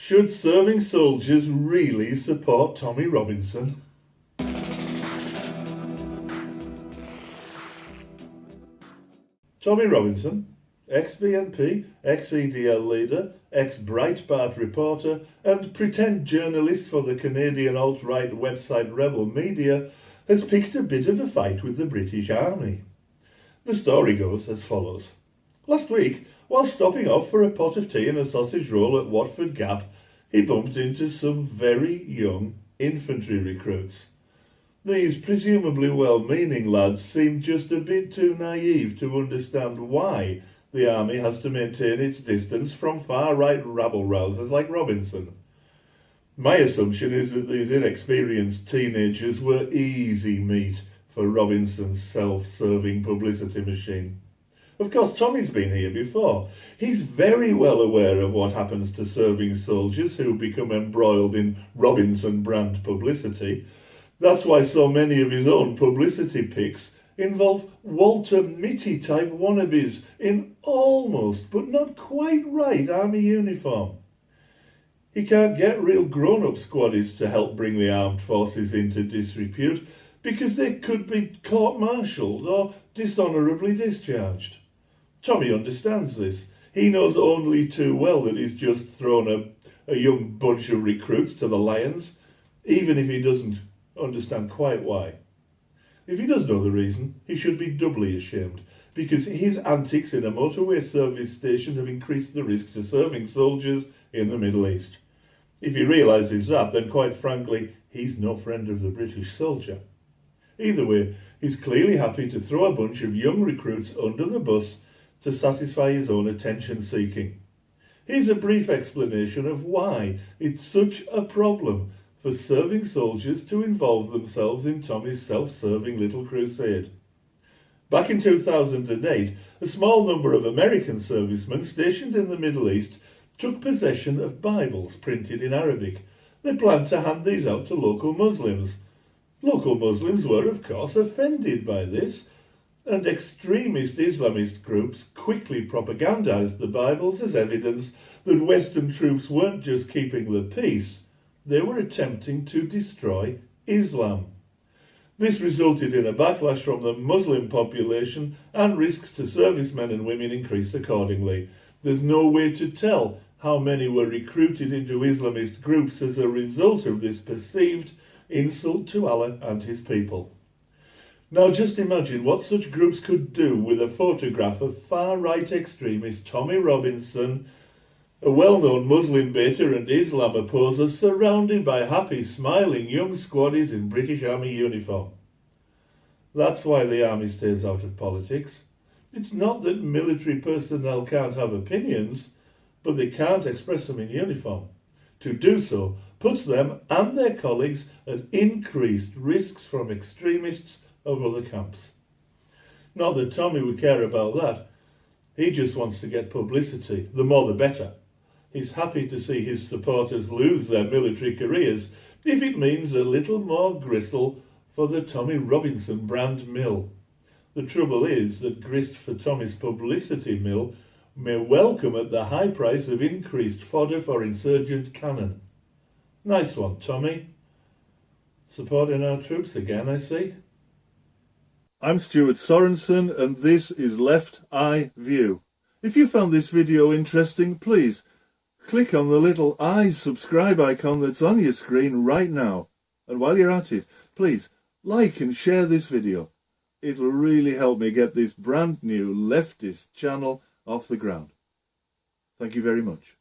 Should serving soldiers really support Tommy Robinson? Tommy Robinson, ex-BNP, ex-EDL leader, ex-Breitbart reporter and pretend journalist for the Canadian alt-right website Rebel Media, has picked a bit of a fight with the British Army. The story goes as follows. Last week, while stopping off for a pot of tea and a sausage roll at Watford Gap, he bumped into some very young infantry recruits. These presumably well-meaning lads seemed just a bit too naive to understand why the army has to maintain its distance from far-right rabble-rousers like Robinson. My assumption is that these inexperienced teenagers were easy meat for Robinson's self-serving publicity machine. Of course, Tommy's been here before. He's very well aware of what happens to serving soldiers who become embroiled in Robinson brand publicity. That's why so many of his own publicity pics involve Walter Mitty type wannabes in almost but not quite right army uniform. He can't get real grown-up squaddies to help bring the armed forces into disrepute because they could be court-martialed or dishonourably discharged. Tommy understands this. He knows only too well that he's just thrown a young bunch of recruits to the lions, even if he doesn't understand quite why. If he does know the reason, he should be doubly ashamed, because his antics in a motorway service station have increased the risk to serving soldiers in the Middle East. If he realises that, then quite frankly, he's no friend of the British soldier. Either way, he's clearly happy to throw a bunch of young recruits under the bus to satisfy his own attention-seeking. Here's a brief explanation of why it's such a problem for serving soldiers to involve themselves in Tommy's self-serving little crusade. Back in 2008, a small number of American servicemen stationed in the Middle East took possession of Bibles printed in Arabic. They planned to hand these out to local Muslims. Local Muslims were, of course, offended by this, and extremist Islamist groups quickly propagandized the Bibles as evidence that Western troops weren't just keeping the peace, they were attempting to destroy Islam. This resulted in a backlash from the Muslim population, and risks to servicemen and women increased accordingly. There's no way to tell how many were recruited into Islamist groups as a result of this perceived insult to Allah and his people. Now just imagine what such groups could do with a photograph of far-right extremist Tommy Robinson, a well-known Muslim baiter and Islam opposer, surrounded by happy, smiling young squaddies in British Army uniform. That's why the army stays out of politics. It's not that military personnel can't have opinions, but they can't express them in uniform. To do so puts them and their colleagues at increased risks from extremists of other camps. Not that Tommy would care about that. He just wants to get publicity, the more the better. He's happy to see his supporters lose their military careers if it means a little more gristle for the Tommy Robinson brand mill. The trouble is that grist for Tommy's publicity mill may well come at the high price of increased fodder for insurgent cannon. Nice one, Tommy. Supporting our troops again, I see. I'm Stuart Sorensen, and this is Left Eye View. If you found this video interesting, please click on the little I subscribe icon that's on your screen right now. And while you're at it, please like and share this video. It'll really help me get this brand new leftist channel off the ground. Thank you very much.